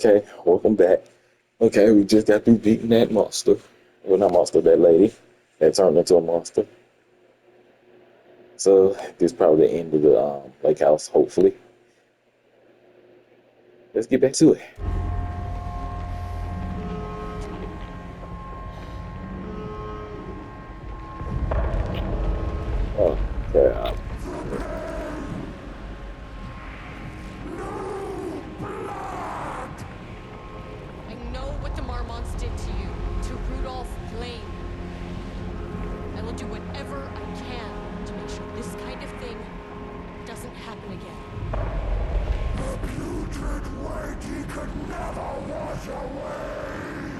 Okay, welcome back. Okay, we just got through beating that monster. Well, not monster, that lady that turned into a monster. So this is probably the end of the lake house. Hopefully, let's get back to it. Oh, crap. I know what the Marmonts did to you, to Rudolph Blaine. I will do whatever I can to make sure this kind of thing doesn't happen again. The putrid weight he could never wash away!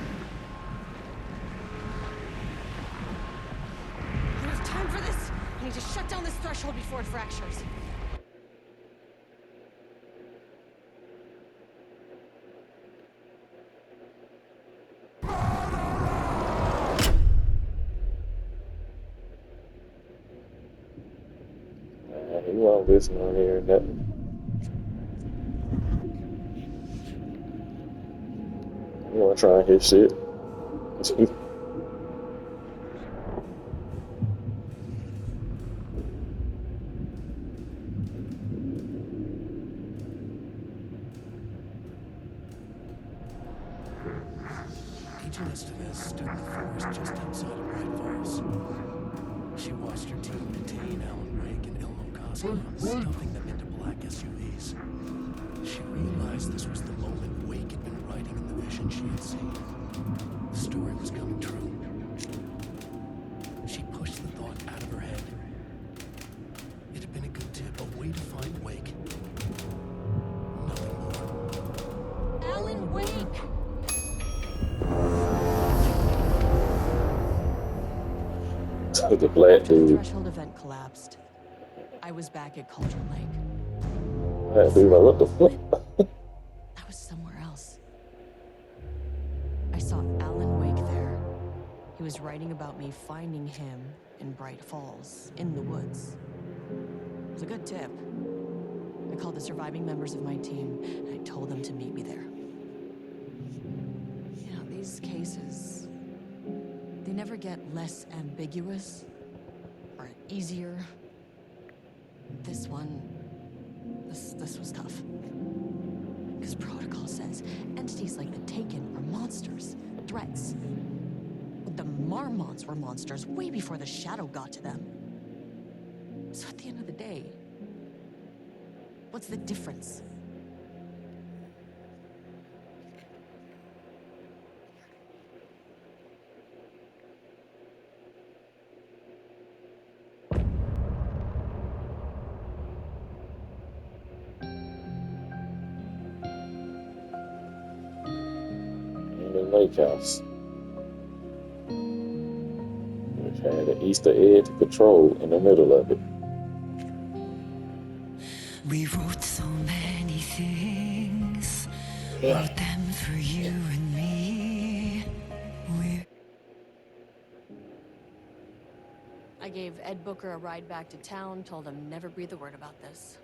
I don't have time for this! I need to shut down this threshold before it fractures. You won't listen on here, nothing. You want to try and hit shit? Agent Estevez stood in the forest just outside of Bright Falls. She watched her team detain Alan Wake and Ilmo Koski, stuffing them into black SUVs. She realized this was the moment Wake had been writing in the vision she had seen. The story was coming true. She pushed the thought out of her head. It had been a good tip, a way to find Wake. Nothing more. Alan Wake! The black After the dude. threshold event collapsed, I was back at Cauldron Lake. Black dude, like, what the fuck? I was somewhere else. I saw Alan Wake there. He was writing about me finding him in Bright Falls, in the woods. It was a good tip. I called the surviving members of my team, and I told them to meet me there. You know, these cases, they never get less ambiguous or easier. This one, this was tough. Because protocol says entities like the Taken are monsters, threats. But the Marmonts were monsters way before the Shadow got to them. So at the end of the day, what's the difference? In the lake house. Which had an Easter egg patrol in the middle of it. We wrote so many things, Yeah. wrote them for you and me. We I gave Ed Booker a ride back to town, told him never breathe a word about this.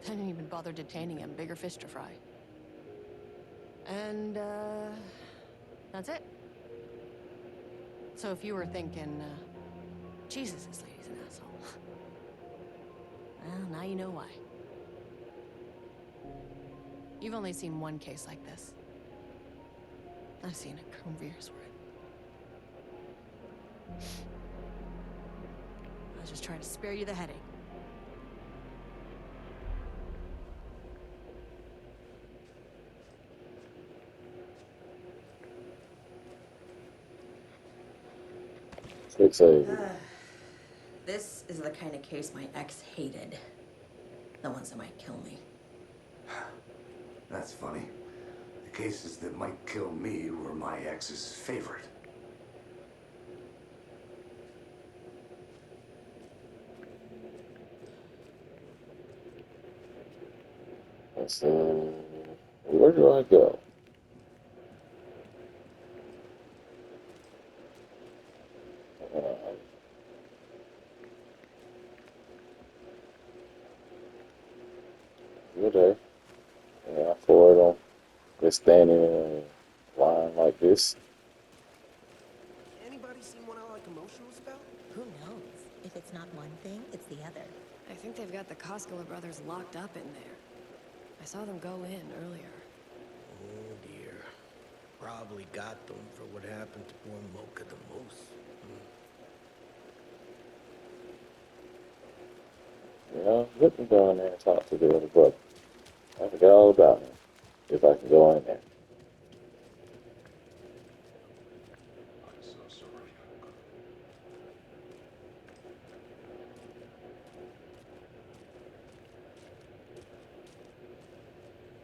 I didn't even bother detaining him, bigger fish to fry. And, that's it. So if you were thinking, Jesus, this lady's an asshole. Well, now you know why. You've only seen one case like this. I've seen a career's worth. I was just trying to spare you the headache. Fixated. This is the kind of case my ex hated. The ones that might kill me. That's funny. The cases that might kill me were my ex's favorite. Let's where do I go? Uh, Good day. Yeah, I forward on. Just standing in a line like this. Anybody seen what I like emotionless about? Who knows? If it's not one thing, it's the other. I think they've got the Koskela brothers locked up in there. I saw them go in earlier. Oh dear. Probably got them for what happened to poor Mocha the Moose. You know, let me go in there and talk to the other brother. I forgot all about him. If I can go in there.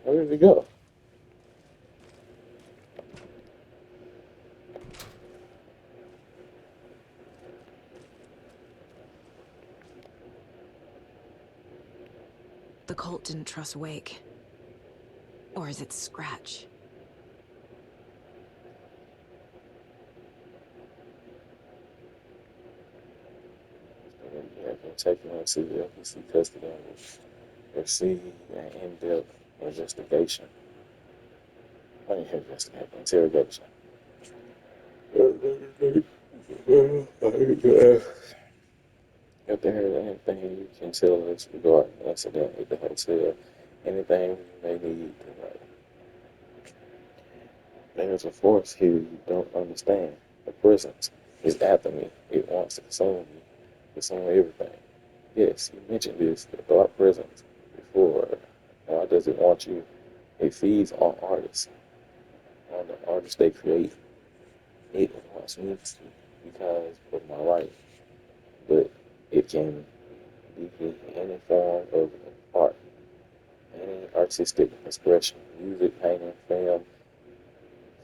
Where did he go? The cult didn't trust Wake. Or is it Scratch? Yeah, been taken into the FBC custody and will receive an in-depth investigation. I mean, interrogation. If there is anything you can tell us regarding the incident at the hotel, anything you may need to know. There's a force here you don't understand. The presence is after me. It wants to consume me, consume everything. Yes, you mentioned this, the dark presence before. Why does it want you? It feeds on artists, on the artists they create. It wants me to because of my right, but it can be any form of art, any artistic expression, music, painting, film,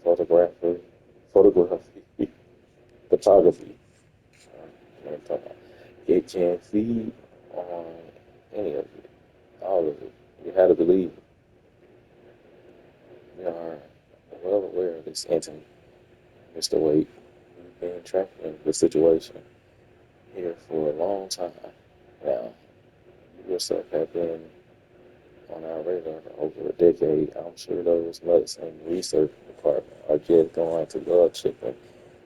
photography, photography, photography. It can feed on any of it, all of it. You have to believe it. We are well aware of this incident, Mr. Wade. We've been tracking the situation here for a long time now. You yourself have been on our radar for over a decade. I'm sure those nuts in the research department are just going to love checking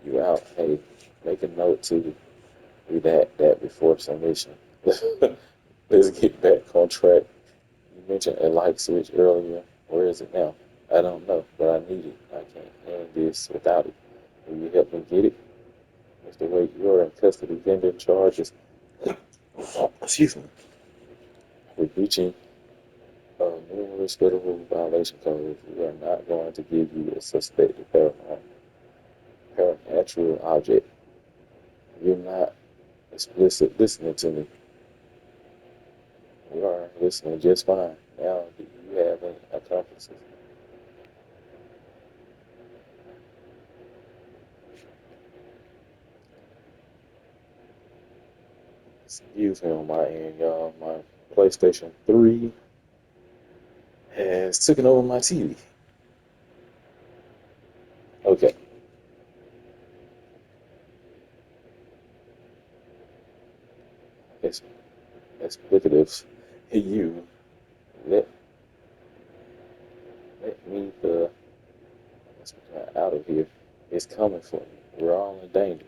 you out. Hey, make a note to redact that before submission. Let's get back on track. You mentioned a light switch earlier. Where is it now? I don't know, but I need it. I can't hand this without it. Will you help me get it? Mr. Wade, you're in custody vending charges. Excuse me. With breaching numerous federal violation codes, we are not going to give you a suspected paranatural object. You're not explicit listening to me. We are listening just fine. Now, do you have any accomplices? Excuse me on my end, y'all. My PlayStation 3 has taken over my TV. Okay. It's explicative. You let me out of here. It's coming for me. We're all in danger.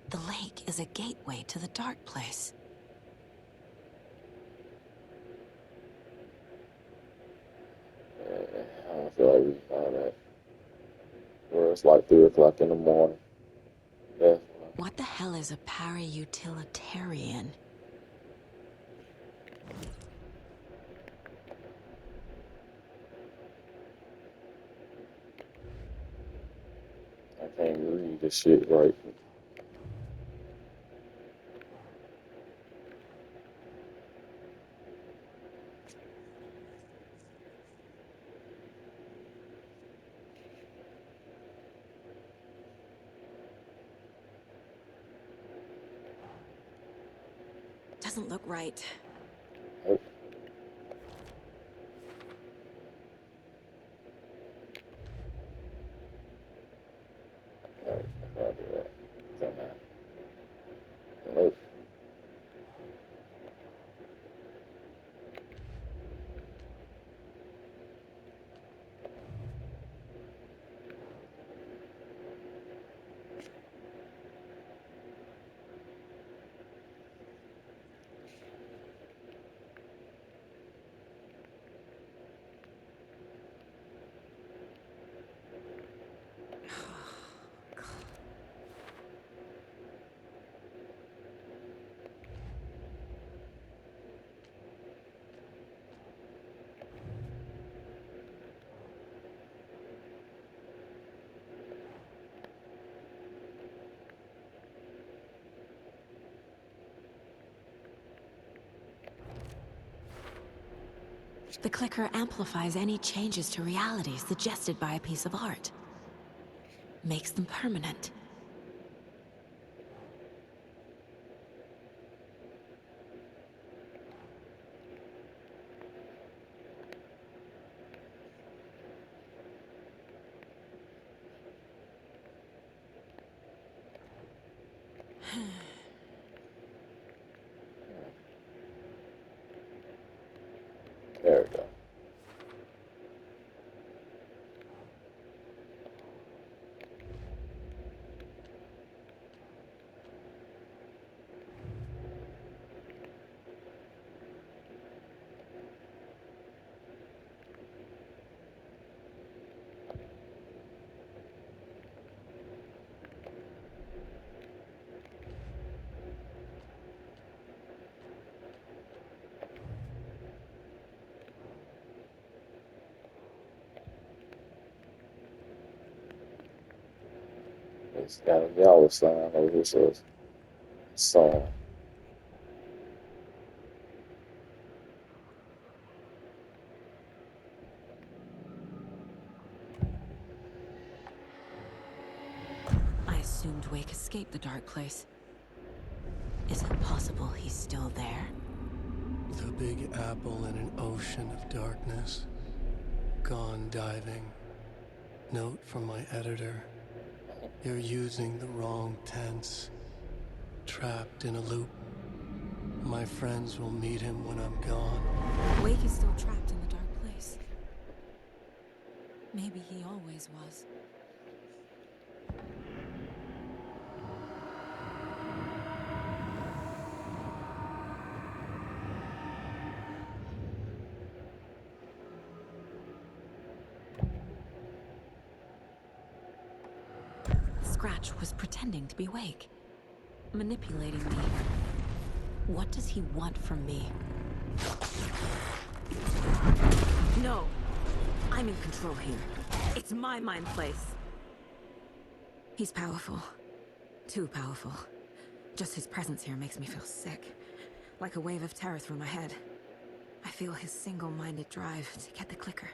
The lake is a gateway to the dark place. I don't feel like we found that. Where it's like 3 o'clock in the morning. Yeah. What the hell is a para-utilitarian? I can't read this shit right. Doesn't look right. Nope. Alright, I'll do that. Okay. The clicker amplifies any changes to reality suggested by a piece of art. Makes them permanent. There we go. It's got a yellow sign over here says song. I assumed Wake escaped the dark place. Is it possible he's still there? The Big Apple in an ocean of darkness. Gone diving. Note from my editor. You're using the wrong tense. Trapped in a loop. My friends will meet him when I'm gone. Wake is still trapped in the dark place. Maybe he always was. Scratch was pretending to be Wake. Manipulating me. What does he want from me? No! I'm in control here. It's my mind place. He's powerful. Too powerful. Just his presence here makes me feel sick. Like a wave of terror through my head. I feel his single-minded drive to get the clicker.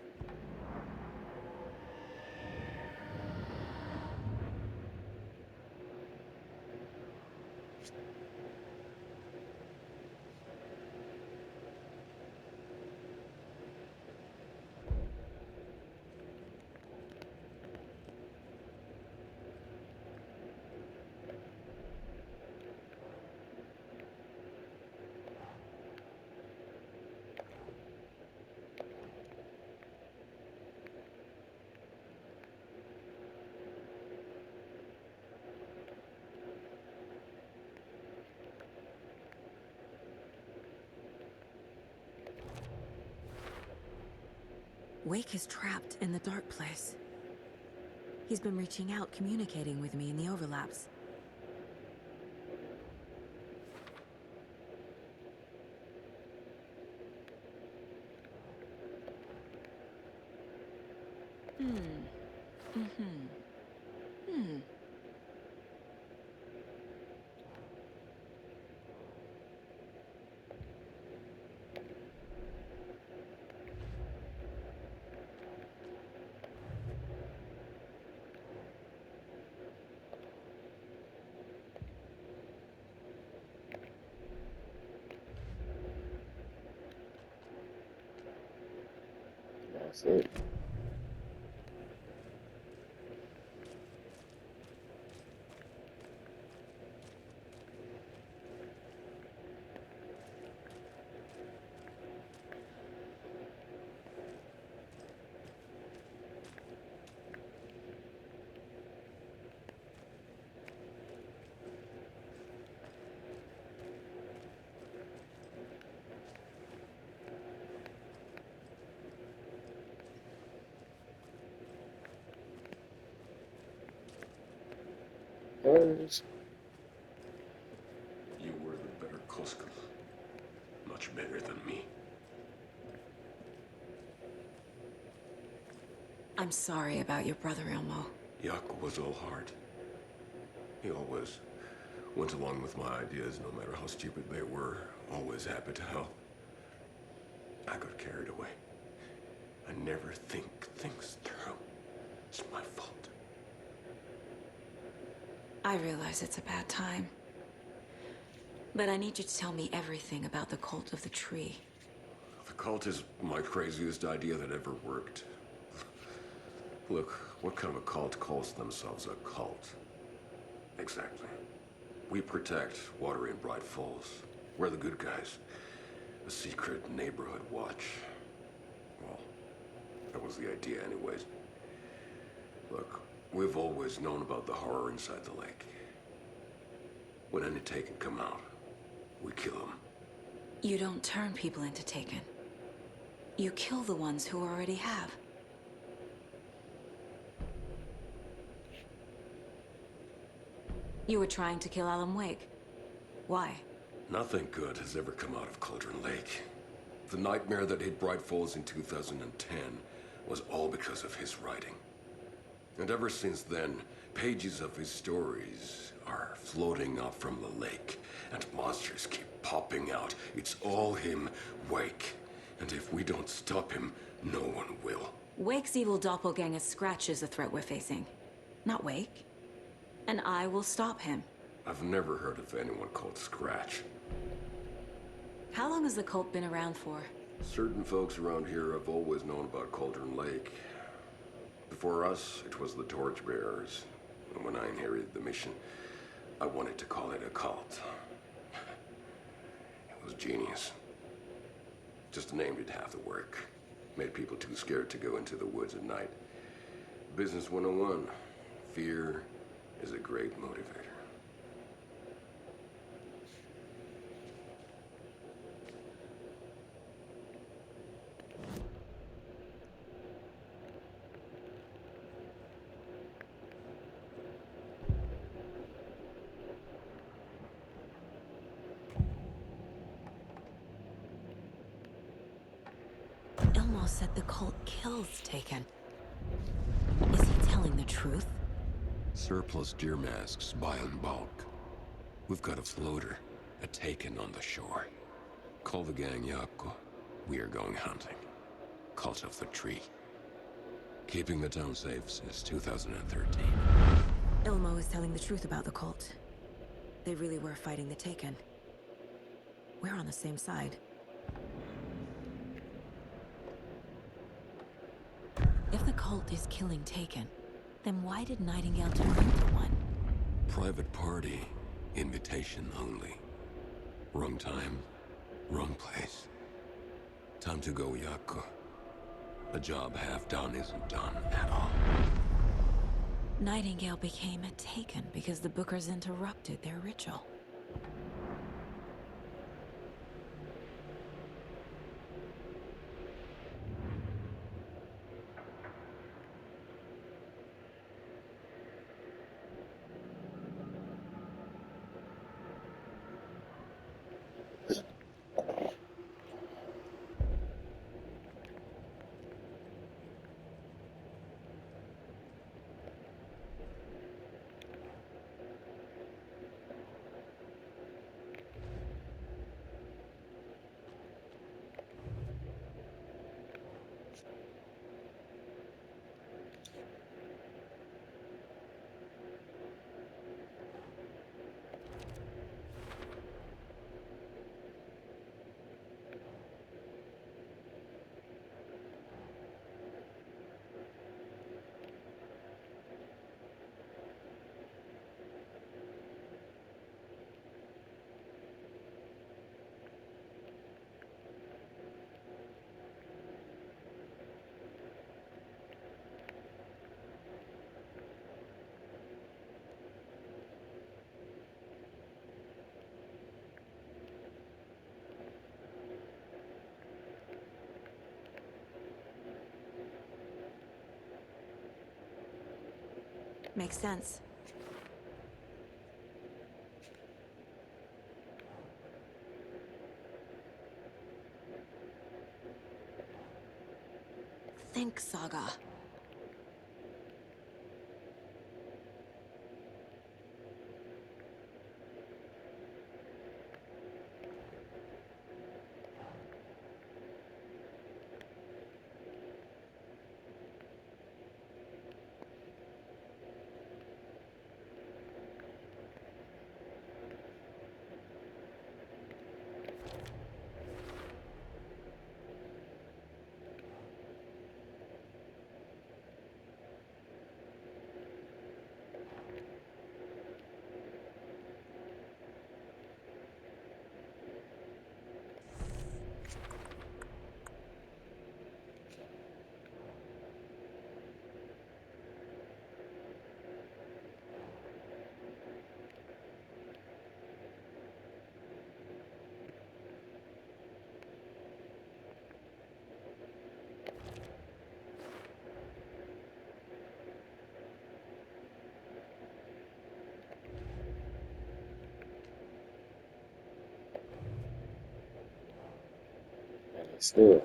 Wake is trapped in the dark place. He's been reaching out, communicating with me in the overlaps. That's it. Hers. You were the better Koskal. Much better than me. I'm sorry about your brother, Elmo. Yaakov was all heart. He always went along with my ideas, no matter how stupid they were. Always happy to help. I got carried away. I never think things through. It's my fault. I realize it's a bad time. But I need you to tell me everything about the cult of the tree. The cult is my craziest idea that ever worked. Look, what kind of a cult calls themselves a cult? Exactly. We protect Water in Bright Falls. We're the good guys. A secret neighborhood watch. Well, that was the idea anyways. Look, we've always known about the horror inside the lake. When any Taken come out, we kill them. You don't turn people into Taken. You kill the ones who already have. You were trying to kill Alan Wake. Why? Nothing good has ever come out of Cauldron Lake. The nightmare that hit Bright Falls in 2010 was all because of his writing. And ever since then, pages of his stories are floating up from the lake, and monsters keep popping out. It's all him, Wake. And if we don't stop him, no one will. Wake's evil doppelganger Scratch is the threat we're facing, not Wake. And I will stop him. I've never heard of anyone called Scratch. How long has the cult been around for? Certain folks around here have always known about Cauldron Lake. Before us, it was the Torchbearers. And when I inherited the mission, I wanted to call it a cult. It was genius. Just a name did half the work. Made people too scared to go into the woods at night. Business 101. Fear is a great motivator. Ilmo said the cult kills Taken. Is he telling the truth? Surplus deer masks buy in bulk. We've got a floater, a Taken on the shore. Call the gang Yako. We are going hunting. Cult of the Tree. Keeping the town safe since 2013. Ilmo is telling the truth about the cult. They really were fighting the Taken. We're on the same side. If the cult is killing Taken, then why did Nightingale turn into one? Private party. Invitation only. Wrong time, wrong place. Time to go, Yako. A job half done isn't done at all. Nightingale became a Taken because the Bookers interrupted their ritual. Makes sense. Think, Saga. Still,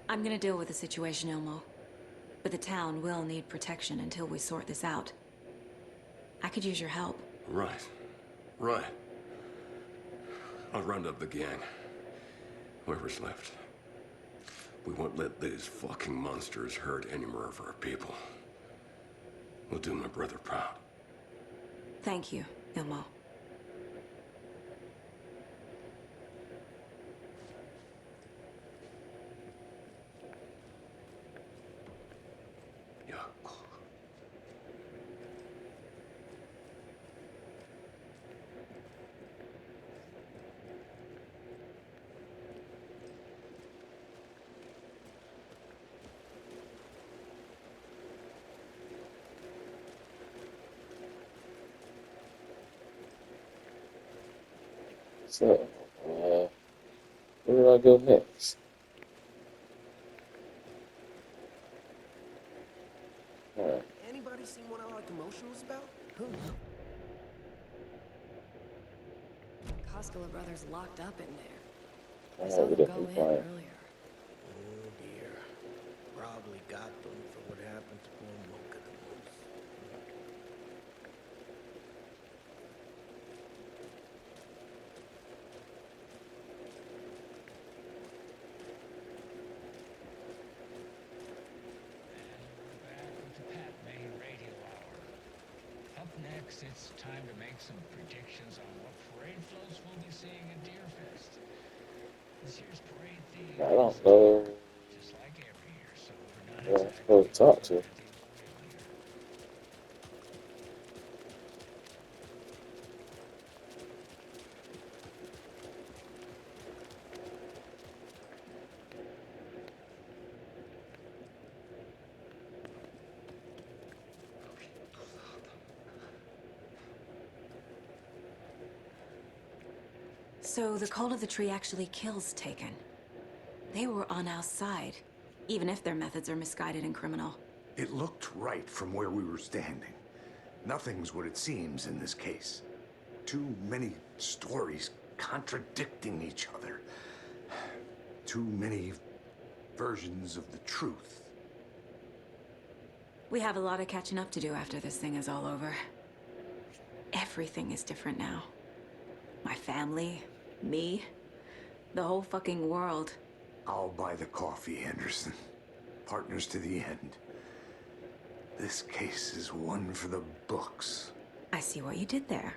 I'm gonna deal with the situation, Elmo. But the town will need protection until we sort this out. I could use your help. Right. Right. I'll round up the gang. Whoever's left. We won't let these fucking monsters hurt any more of our people. We'll do my brother proud. Thank you, Elmo. Yeah. so where do I go next? Alright, Anybody seen what all the commotion was about? Who knows? Koskela brothers locked up in there. I alright, saw we're them go definitely in fine. earlier. Oh dear. Probably got them for what happened to poor Mocha the Moose. Back with the Pat Main Radio Hour. Up next, it's time to make some predictions on what parade floats we'll be seeing at Deerfest. This year's parade theme I is don't know just like every year, so we're not who I'm exactly supposed to talk to. reinventing the wheel here. So the cult of the tree actually kills Taken. They were on our side, even if their methods are misguided and criminal. It looked right from where we were standing. Nothing's what it seems in this case. Too many stories contradicting each other. Too many versions of the truth. We have a lot of catching up to do after this thing is all over. Everything is different now. My family, me, the whole fucking world. I'll buy the coffee, Anderson. Partners to the end. This case is one for the books. I see what you did there.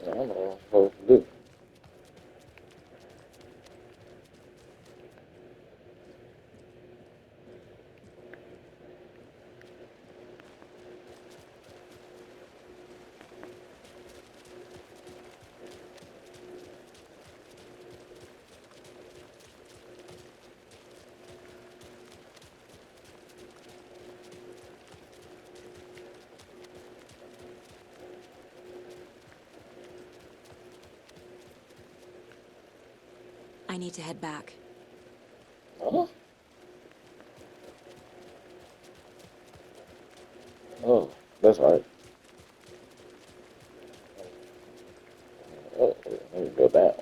I don't know what I'm supposed to do. I need to head back. Huh? Oh, that's right. Oh, let me go down.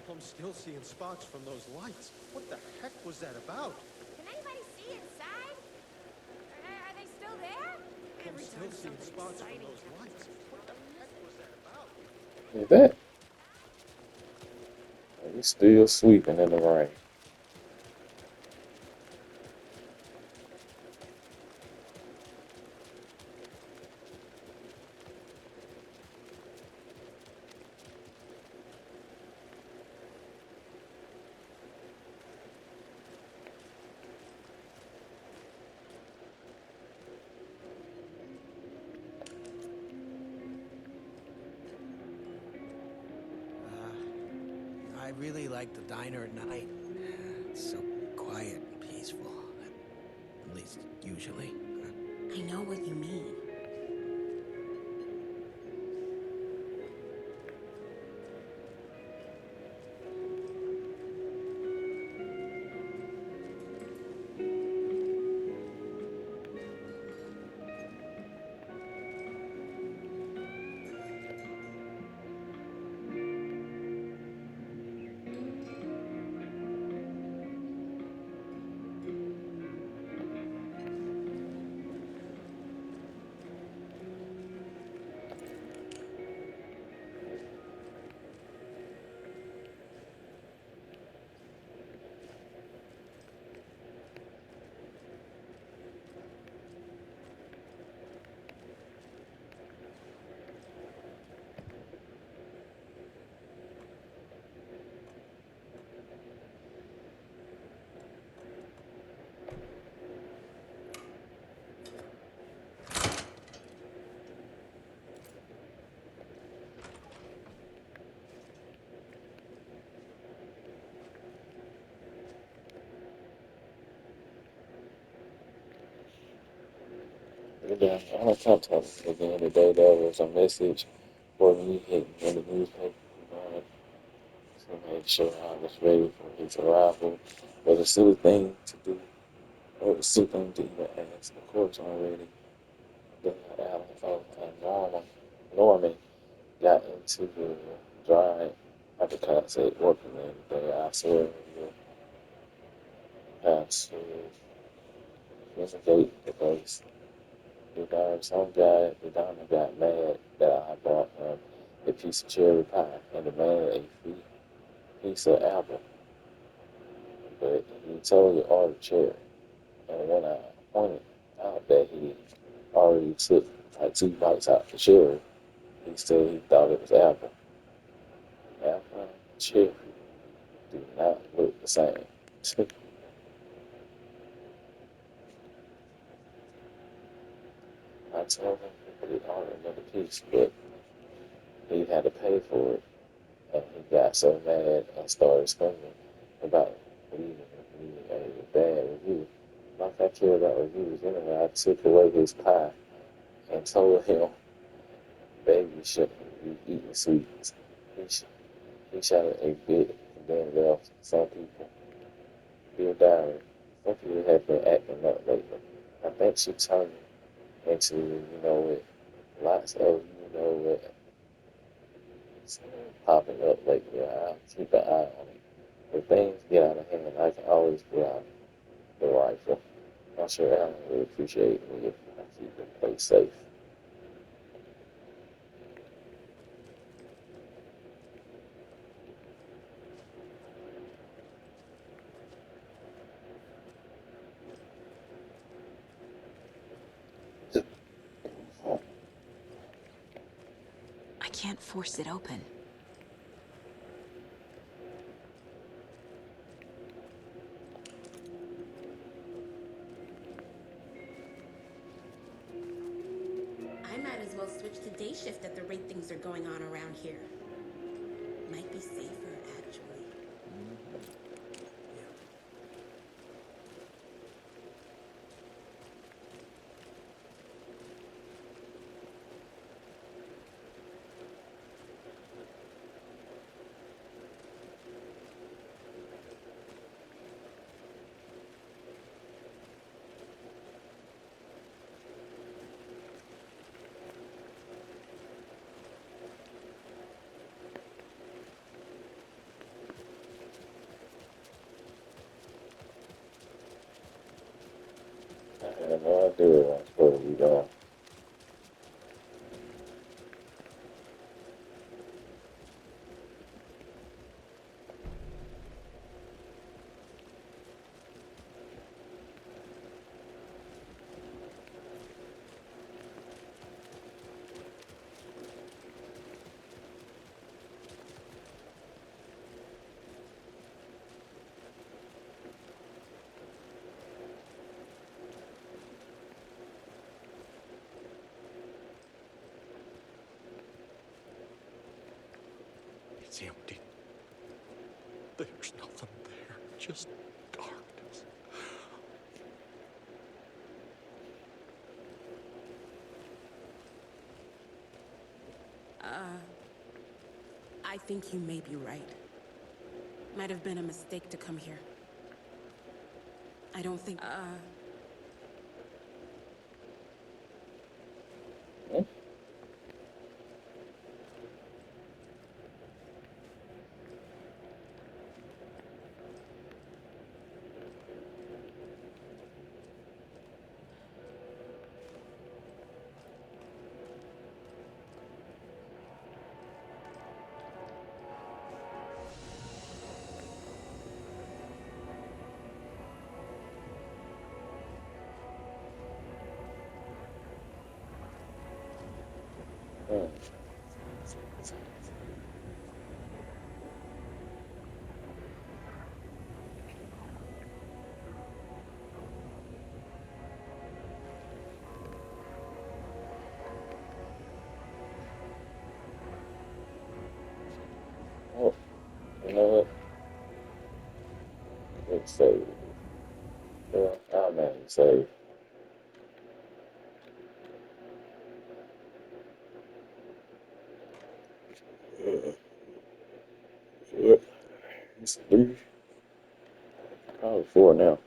I'm still seeing sparks from those lights. What the heck was that about? Can anybody see inside? Are they still there? I'm still seeing sparks from those lights. What the heck was that about? Is that? He's still sweeping in the rain. really like the diner at night. It's so quiet and peaceful. At least, usually. I know what you mean. Yeah, I was trying to tell you at the end of the day, there was a message for me hitting in the newspaper, to make sure I was ready for his arrival. But it's still a thing to do, or it's still a thing to even ask. Of course, I'm ready. Then Alan, Norman got into the drive uppercuts at work and everything. I swear you have to investigate the case. The diner got mad that I bought him a piece of cherry pie and demanded a free piece of apple, but he totally ordered cherry. And when I pointed out that he already took like 2 bites out the cherry, he said he thought it was apple. Apple and cherry do not look the same. I told him he could order another piece, but he had to pay for it. And he got so mad and started screaming about leaving me a bad review. Like I care about reviews anyway, I took away his pie and told him, baby shouldn't be eating sweets. He, sh- he shouted a bit and then left. Some people, dear diary, some people have been acting up lately. I think she turned into, with lots of, what popping up lately. I'll keep an eye on it. If things get out of hand, I can always pull out the rifle. I'm sure Alan would appreciate me if I keep the place safe. I can't force it open. I might as well switch to day shift at the rate things are going on around here. Might be safer, actually. I have no idea where I'm supposed to be going. It's empty. There's nothing there, just darkness. I think you may be right. Might have been a mistake to come here. I don't think, Hmm? Hmm. Oh, you know what? Let's say, well, I'm not gonna say, what? It's 3, probably 4 now.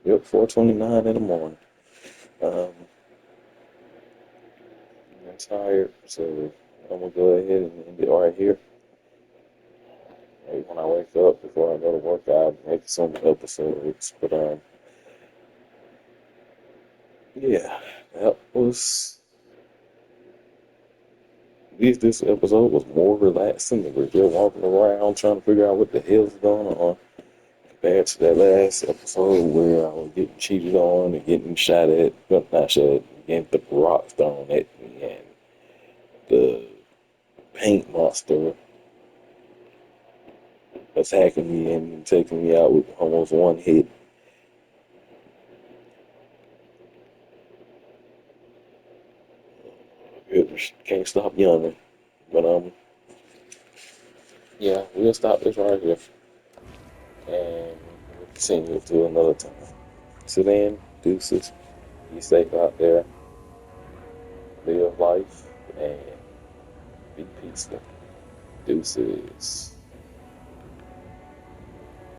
Yep, 4:29 in the morning. Um, I'm tired, so I'm gonna go ahead and end it right here. Maybe when I wake up before I go to work, I'll make some episodes. But yeah, that was this episode was more relaxing. We're just walking around trying to figure out what the hell's going on. Compared to that last episode where I was getting cheated on and getting shot at, but not shot at, getting the rocks thrown at me, and the paint monster attacking me and taking me out with almost one hit. It can't stop yawning. But yeah, we'll stop this right here and we'll continue it to another time. So then, deuces, be safe out there, live life, and be peaceful. Deuces.